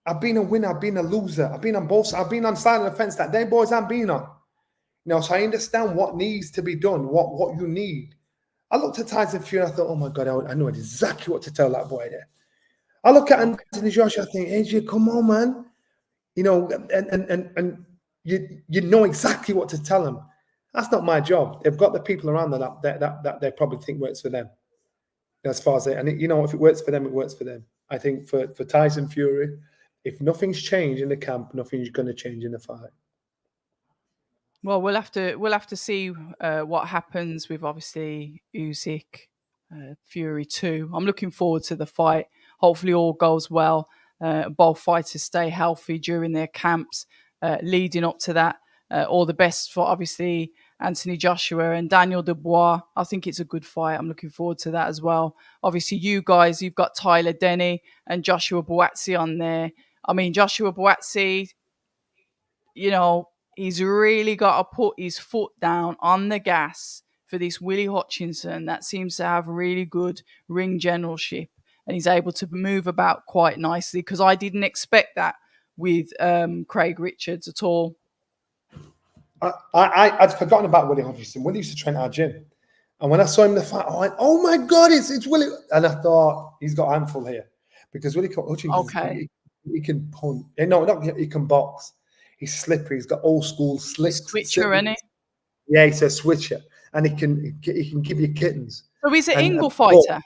I've been a winner. I've been a loser. I've been on both sides. I've been on side of the fence that them boys haven't been on. You know, so I understand what needs to be done, what you need. I looked at Tyson Fury. I thought, oh my God, I know exactly what to tell that boy there. I look at Anthony Joshua. I think, AJ, come on, man. You know, and you know exactly what to tell him. That's not my job. They've got the people around them that they probably think works for them. As far as you know, if it works for them, it works for them. I think for Tyson Fury, if nothing's changed in the camp, nothing's going to change in the fight. Well, we'll have to see what happens with obviously Usyk, Fury 2. I'm looking forward to the fight. Hopefully, all goes well. Both fighters stay healthy during their camps leading up to that. All the best for obviously Anthony Joshua and Daniel Dubois. I think it's a good fight. I'm looking forward to that as well. Obviously, you guys, you've got Tyler Denny and Joshua Buatsi on there. I mean, Joshua Buatsi, you know, he's really got to put his foot down on the gas for this Willie Hutchinson that seems to have really good ring generalship, and he's able to move about quite nicely, because I didn't expect that with Craig Richards at all. I'd forgotten about Willie Hutchinson. Willie used to train at our gym. And when I saw him in the fight, I went, oh my God, it's Willie. And I thought, he's got a handful here. Because Willie Hutchinson, he can punch. He can box. He's slippery. He's got old school slick. Switcher, isn't he? Yeah, he's a switcher. And he can give you kittens. So he's an Ingle fighter?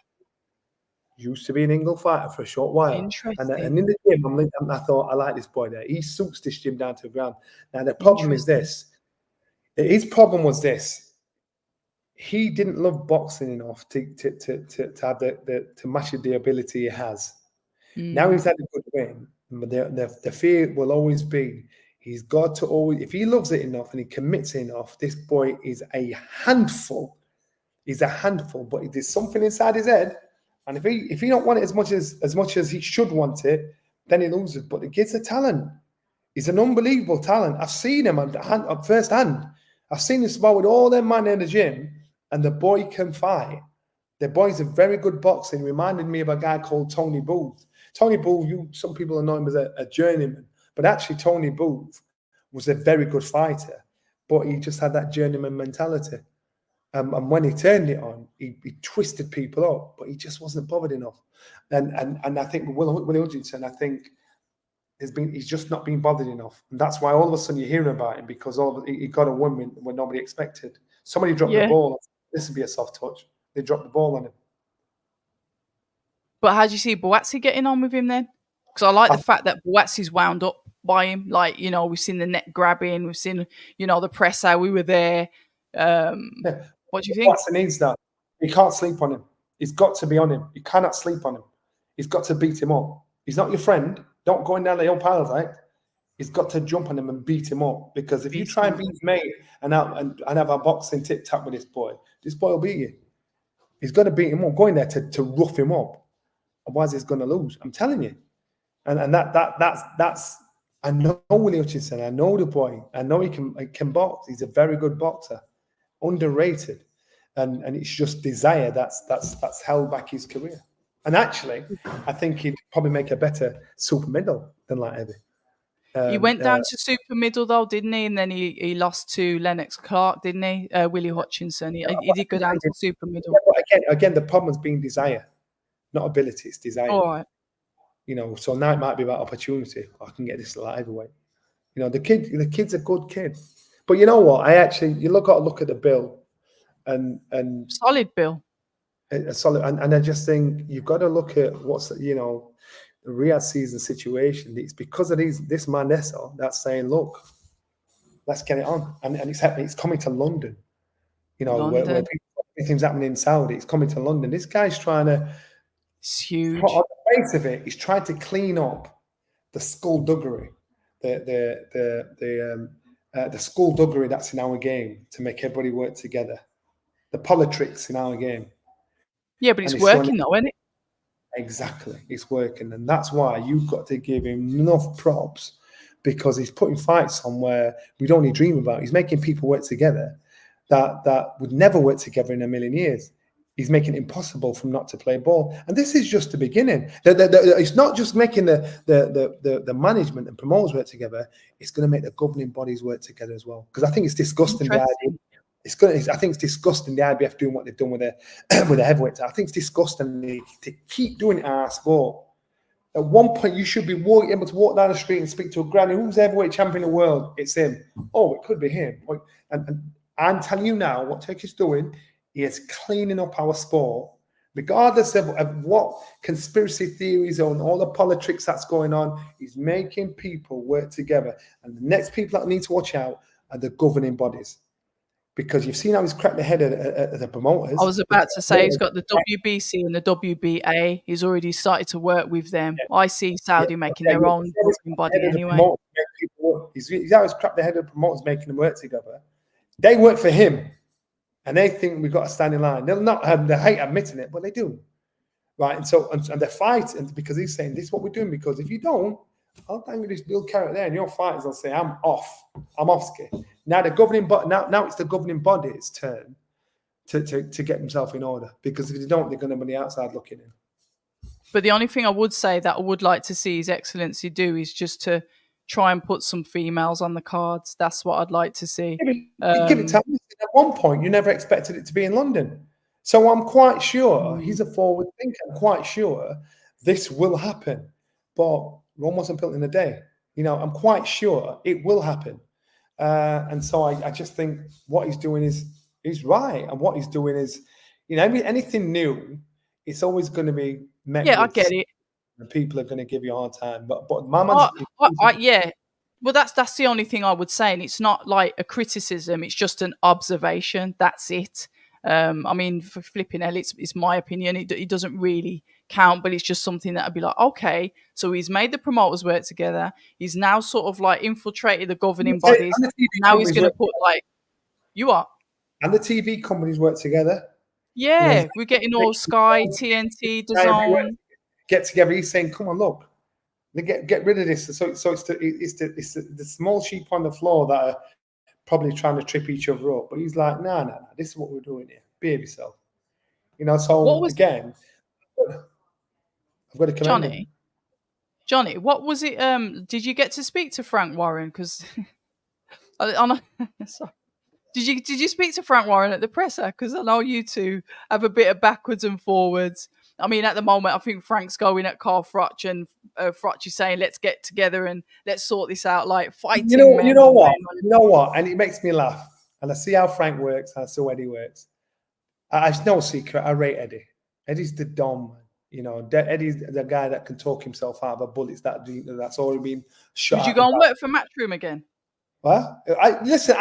Used to be an Ingle fighter for a short while. Interesting. And in the gym, I thought, I like this boy there. He suits this gym down to the ground. Now, the problem is this. His problem was this: he didn't love boxing enough to have to match the ability he has. Now he's had a good win, but the fear will always be he's got to always, if he loves it enough and he commits enough, this boy is a handful. He's a handful, but there's something inside his head And if he don't want it as much as he should want it, then he loses. But the kid's a talent. He's an unbelievable talent. I've seen him at first hand. I've seen him spar with all them men in the gym, and the boy can fight. The boy's a very good boxer. He reminded me of a guy called Tony Booth. Tony Booth, some people know him as a journeyman, but actually Tony Booth was a very good fighter, but he just had that journeyman mentality. And when he turned it on, he twisted people up, but he just wasn't bothered enough. And I think Willie Hutchinson, I think he's just not been bothered enough, and that's why all of a sudden you're hearing about him, because he got a win when nobody expected. Somebody dropped the ball. This would be a soft touch. They dropped the ball on him. But how do you see Buatsi getting on with him then? Because I like the fact that Buatsi's wound up by him. Like, we've seen the neck grabbing, we've seen, the presser. We were there. What do you think? Buatsi needs that. You can't sleep on him. He's got to be on him. You cannot sleep on him. He's got to beat him up. He's not your friend. Don't go in down the hill piles, right? He's got to jump on him and beat him up, because if you try and beat his mate and have a boxing tic-tac with this boy will beat you. He's got to beat him up, go in there to rough him up. Otherwise, he's going to lose. I'm telling you. And that's. I know Willie Hutchinson. I know the boy. I know he can box. He's a very good boxer, underrated, and it's just desire that's held back his career. And actually, I think he'd probably make a better super middle than light heavy. He went down to super middle though, didn't he? And then he lost to Lennox Clark, didn't he? Willie Hutchinson. He did go down to super middle. Yeah, but again, the problem has been desire, not ability. It's desire. All right. So now it might be about opportunity. I can get this light heavyweight. The kid's a good kid. But you know what? You got to look at the bill, and solid bill. A solid, and I just think you've got to look at what's the Riyadh season situation. It's because of this Manessa that's saying, look, let's get it on, and it's happening. It's coming to London. Where everything's happening in Saudi. It's coming to London. This guy's trying to. It's huge. On the face of it, he's trying to clean up the skullduggery, the skullduggery that's in our game, to make everybody work together. The politics in our game. Yeah, but it's working though, isn't it? Exactly, it's working, and that's why you've got to give him enough props, because he's putting fights on where we'd only dream about. He's making people work together that would never work together in a million years. He's making it impossible for them not to play ball, and this is just the beginning. It's not just making the management and promoters work together. It's going to make the governing bodies work together as well, because I think it's disgusting. The idea. I think it's disgusting the IBF doing what they've done with the heavyweights. I think it's disgusting to keep doing it in our sport. At one point, you should be able to walk down the street and speak to a granny. Who's the heavyweight champion in the world? It's him. Oh, it could be him. And I'm telling you now, what Turkey's doing, he is cleaning up our sport, regardless of what conspiracy theories and all the politics that's going on. He's making people work together. And the next people that need to watch out are the governing bodies. Because you've seen how he's cracked the head of the promoters. I was about to say he's got the WBC and the WBA. He's already started to work with them. Yeah. I see Saudi making their own body anyway. He's always cracked the head of the promoters, making them work together. They work for him, and they think we've got to stand in line. They'll not have, they hate admitting it, but they do, right? And so they're fighting because he's saying this is what we're doing. Because if you don't, I'll dangle this Bill carrot there, and your fighters will say, I'm off ski. Now the governing now it's the governing body's turn to get themselves in order, because if they don't, they're going to be on the outside looking in. But the only thing I would say that I would like to see His Excellency do is just to try and put some females on the cards. That's what I'd like to see. Give it time. At one point, you never expected it to be in London. So I'm quite sure he's a forward thinker. I'm quite sure this will happen. But Rome wasn't built in a day. I'm quite sure it will happen. And so I just think what he's doing is right. And what he's doing is, anything new, it's always going to be met. Yeah, I get it. And people are going to give you a hard time. But my man's... yeah. Well, that's the only thing I would say. And it's not like a criticism. It's just an observation. That's it. For flipping hell, it's my opinion. It doesn't really count, but it's just something that I'd be like, okay, so he's made the promoters work together. He's now sort of like infiltrated the governing bodies. Now he's going to put you are. And the TV companies work together. Yeah, we're getting all Sky, TNT, DAZN. Get together. He's saying, "Come on, look, get rid of this." So it's the small sheep on the floor that are probably trying to trip each other up. But he's like, "No. This is what we're doing here. Behave yourself." So again, I've got to commend him. Johnny, what was it? Did you get to speak to Frank Warren? Because sorry. Did you speak to Frank Warren at the presser? Because I know you two have a bit of backwards and forwards. I mean, at the moment, I think Frank's going at Carl Froch, and Froch is saying, "Let's get together and let's sort this out." Like fighting. You know what? And it makes me laugh. And I see how Frank works. And I see how Eddie works. It's no secret. I rate Eddie. Eddie's the dom. Eddie's the guy that can talk himself out of a bullets that's already been shot. Would you go and work for Matchroom again? What? Listen.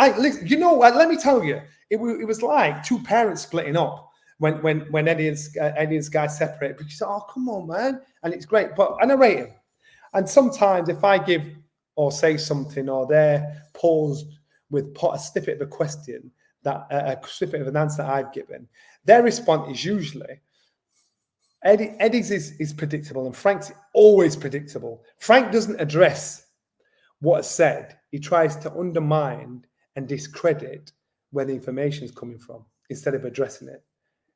You know what? Let me tell you. It was like two parents splitting up when Eddie and Sky separated. Because oh, come on, man, and it's great. And I rate him. And sometimes if I give or say something, or they're paused with a snippet of a question, that a snippet of an answer that I've given, their response is usually, Eddie's is predictable, and Frank's always predictable. Frank doesn't address what's said. He tries to undermine and discredit where the information is coming from instead of addressing it.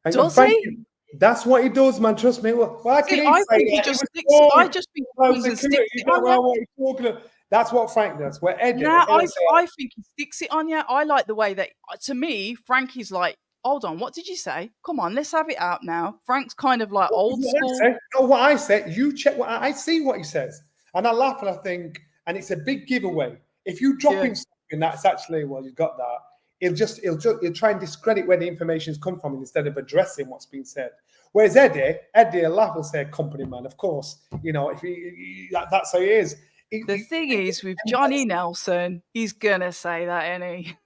And does Frank, he? That's what he does, man. Trust me. Why can I think he just sticks. I just think he sticks it on you. That's what Frank does. Where Eddie, I think he sticks it on you. I like the way that, to me, Frankie's like, hold on, what did you say? Come on, let's have it out now. Frank's kind of like old school. What I said, you check what I see what he says. And I laugh and I think, and it's a big giveaway. If you drop him something that's actually, well, you got that, he'll try and discredit where the information's come from instead of addressing what's been said. Whereas Eddie will laugh and say, company man, of course. If that's how he is. The thing is, with Johnny Nelson, he's gonna say that, ain't he?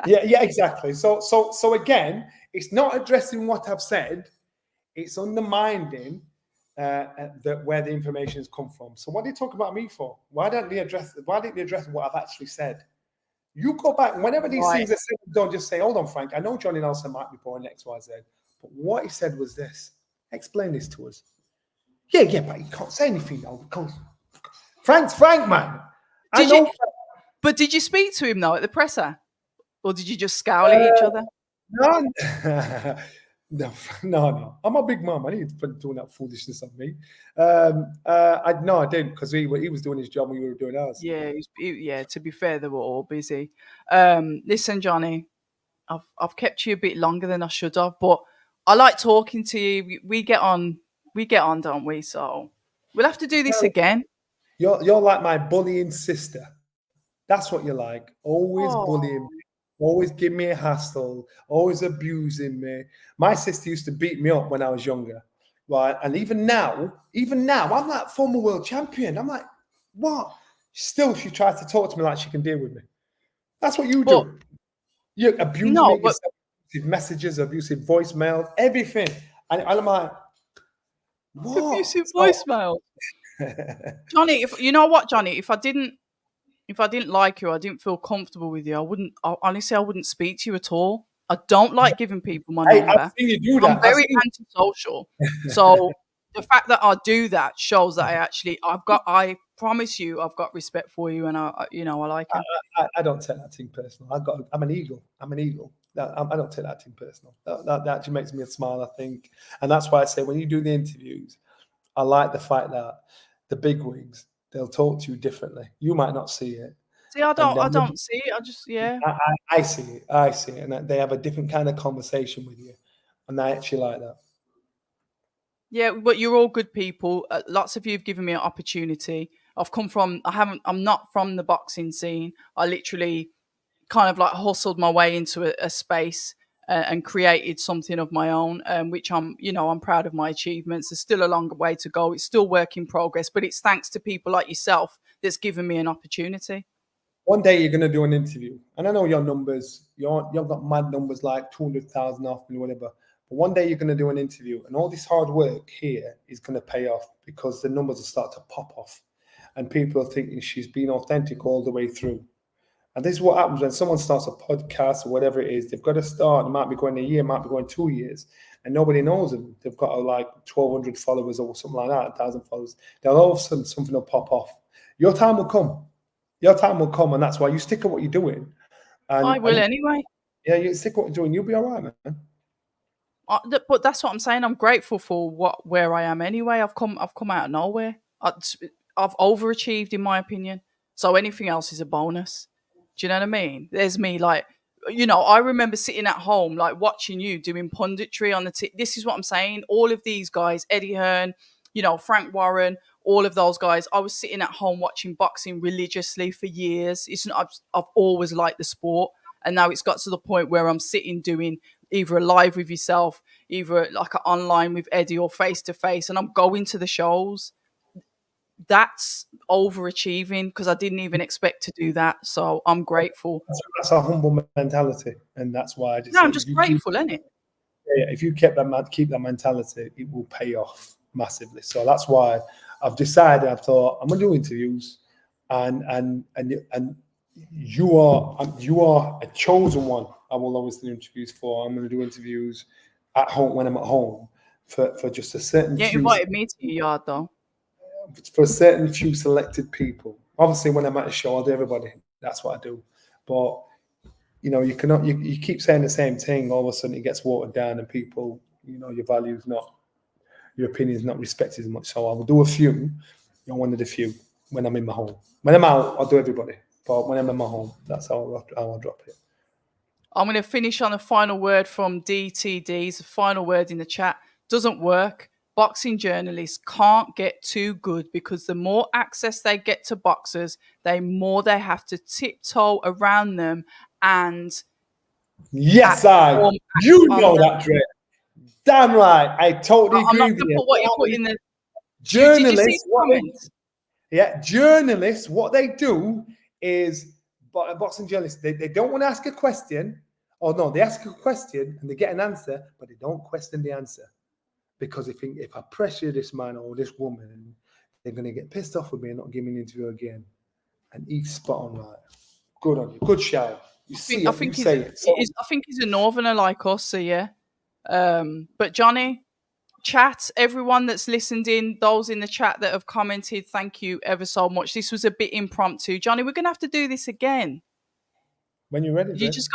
Yeah, exactly. So again, it's not addressing what I've said; it's undermining where the information has come from. So what do you talk about me for? Why didn't they address what I've actually said? You go back whenever these things are said. Don't just say, "Hold on, Frank. I know Johnny Nelson might be born X, Y, Z, but what he said was this. Explain this to us." Yeah, but you can't say anything now because Frank's Frank, man. But did you speak to him though at the presser? Or did you just scowl at each other? No. I'm a big mum. I need to put doing that foolishness on me. I didn't, because he was doing his job and we were doing ours. Yeah. To be fair, they were all busy. Listen, Johnny, I've kept you a bit longer than I should have, but I like talking to you. We get on, don't we? So we'll have to do this again. You're like my bullying sister. That's what you're like. Always bullying me. Always give me a hassle. Always abusing me. My sister used to beat me up when I was younger. Right? And even now, I'm like former world champion. I'm like, what? Still, she tries to talk to me like she can deal with me. That's what you do. You abuse me, abusive messages, abusive voicemails, everything. And I'm like, what? Abusive voicemail. Johnny, Johnny, if I didn't like you, I didn't feel comfortable with you, I wouldn't speak to you at all. I don't like giving people my number. I've seen you do that. I'm very antisocial. So the fact that I do that shows that I promise you, I've got respect for you, and I like it. I don't take that thing personal. I'm an eagle. I don't take that thing personal. That actually makes me smile, I think. And that's why I say when you do the interviews, I like the fact that the bigwigs, they'll talk to you differently. You might not see it. See, I don't see it. I just, I see it. I see it. And they have a different kind of conversation with you. And I actually like that. Yeah, but you're all good people. Lots of you have given me an opportunity. I'm not from the boxing scene. I literally kind of like hustled my way into a space and created something of my own, which I'm proud of my achievements. There's still a long way to go. It's still work in progress, but it's thanks to people like yourself that's given me an opportunity. One day you're going to do an interview, and I know your numbers, you've got mad numbers like 200,000 off and whatever, but one day you're going to do an interview, and all this hard work here is going to pay off because the numbers will start to pop off, and people are thinking she's been authentic all the way through. And this is what happens when someone starts a podcast or whatever it is. They've got to start. It might be going a year, might be going 2 years, and nobody knows them. They've got like 1,200 followers or something like that, 1,000 followers. They'll all of a sudden something will pop off. Your time will come. Your time will come, and that's why you stick to what you're doing. And, I will anyway. Yeah, you stick to what you're doing. You'll be all right, man. But that's what I'm saying. I'm grateful for where I am anyway. I've come out of nowhere. I've overachieved in my opinion. So anything else is a bonus. Do you know what I mean? There's me like, I remember sitting at home like watching you doing punditry on the this is what I'm saying. All of these guys, Eddie Hearn, Frank Warren, all of those guys. I was sitting at home watching boxing religiously for years. I've always liked the sport, and now it's got to the point where I'm sitting doing either a live with yourself, either like an online with Eddie or face to face, and I'm going to the shows. That's overachieving because I didn't even expect to do that. So I'm grateful. That's a humble mentality, and that's why I just. No, I'm just grateful, isn't it? Yeah, if you keep that mentality, it will pay off massively. So that's why I've decided. I thought I'm going to do interviews, and you are a chosen one. I will always do interviews for. I'm going to do interviews at home when I'm at home for just a certain. You invited me to your yard though. For a certain few selected people. Obviously, when I'm at a show, I'll do everybody. That's what I do. But you cannot. You keep saying the same thing. All of a sudden, it gets watered down, and people, your values not, your opinion is not respected as much. So I will do a few. You're one of the few when I'm in my home. When I'm out, I'll do everybody. But when I'm in my home, that's how I'll drop it. I'm going to finish on a final word from DTD. It's a final word in the chat. Doesn't work. Boxing journalists can't get too good because the more access they get to boxers, the more they have to tiptoe around them and. Yes, you know that, Dre. Damn right. I totally agree with you. What you put in the journalists. Journalists, what they do is, boxing journalists, they don't want to ask a question. Or no, they ask a question and they get an answer, but they don't question the answer. Because if I pressure this man or this woman, they're going to get pissed off with me and not give me an interview again. And he's spot on, right? Good on you. Good shout. I think he's a northerner like us, so yeah. But Johnny, chat, everyone that's listened in, those in the chat that have commented, thank you ever so much. This was a bit impromptu. Johnny, we're going to have to do this again. When you're ready, you just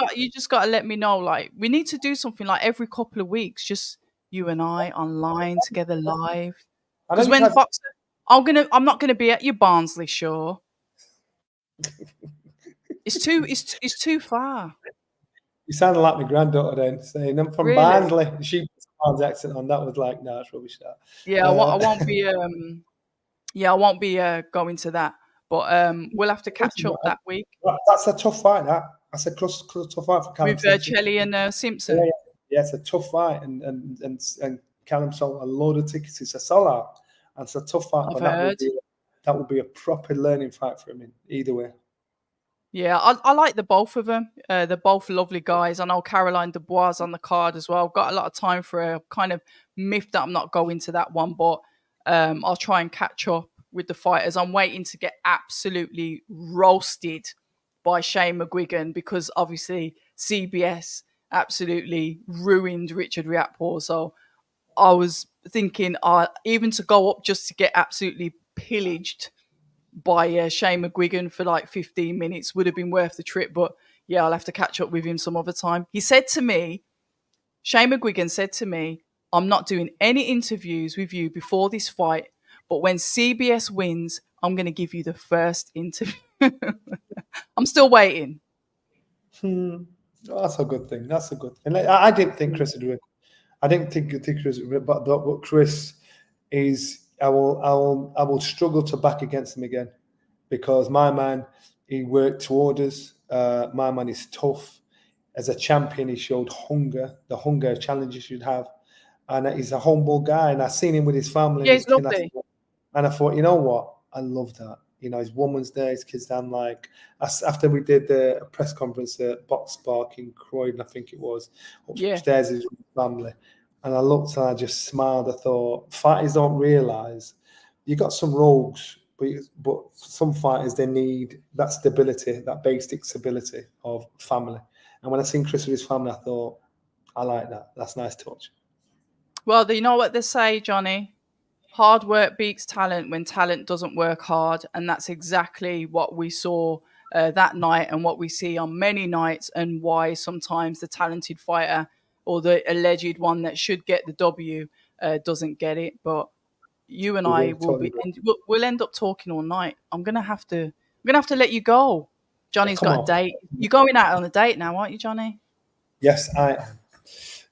got to let me know. Like, we need to do something like every couple of weeks, just you and I online together live. Because when boxer, I'm not gonna be at your Barnsley show. It's too far. You sounded like my granddaughter then, saying I'm from Barnsley. She put Barnsley accent on. That was like, no, it's rubbish. That. Yeah, I won't be. I won't be going to that. But we'll have to catch up that week. That's a tough fight. That's a tough fight for Callum. With Chelly and Simpson. Yeah, it's a tough fight, and Callum sold a load of tickets. It's a sellout, and it's a tough fight. I've heard. That would be a proper learning fight for him either way. Yeah, I like the both of them. They're both lovely guys. I know Caroline Dubois on the card as well. I've got a lot of time for her. Kind of miffed that I'm not going to that one, but I'll try and catch up with the fighters. I'm waiting to get absolutely roasted by Shane McGuigan because obviously CBS absolutely ruined Richard Riakporhe. So I was thinking even to go up just to get absolutely pillaged by Shane McGuigan for like 15 minutes would have been worth the trip. But yeah, I'll have to catch up with him some other time. He said to me, Shane McGuigan said to me, I'm not doing any interviews with you before this fight, but when CBS wins, I'm going to give you the first interview. I'm still waiting. Oh, that's a good thing. That's a good thing. I didn't think Chris would win. I didn't think Chris would win, but Chris is. I will struggle to back against him again because my man, he worked toward us. My man is tough. As a champion, he showed hunger, the hunger challenge you should have. And he's a humble guy. And I've seen him with his family. Yeah, he's lovely. And I thought, you know what? I love that. You know, his woman's there, his kids down. Like, after we did the press conference at Box Park in Croydon, I think it was, upstairs his family. And I looked and I just smiled. I thought, fighters don't realise you got some rogues But some fighters, they need that stability, that basic stability of family. And when I seen Chris with his family, I thought, I like that. That's a nice touch. Well, you know what they say, Johnny? Hard work beats talent when talent doesn't work hard. And that's exactly what we saw that night and what we see on many nights, and why sometimes the talented fighter or the alleged one that should get the W doesn't get it. But you and I we'll end up talking all night. I'm gonna have to let you go. Johnny's got a date. You're going out on a date now, aren't you, Johnny? Yes, I am.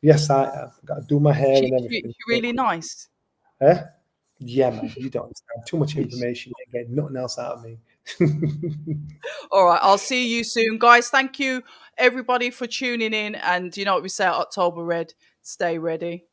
Yes, I am. Got to do my hair and everything. She really nice. Yeah, man. You don't understand. Too much information. You ain't getting nothing else out of me. All right, I'll see you soon, guys. Thank you, everybody, for tuning in. And you know what we say at October Red: stay ready.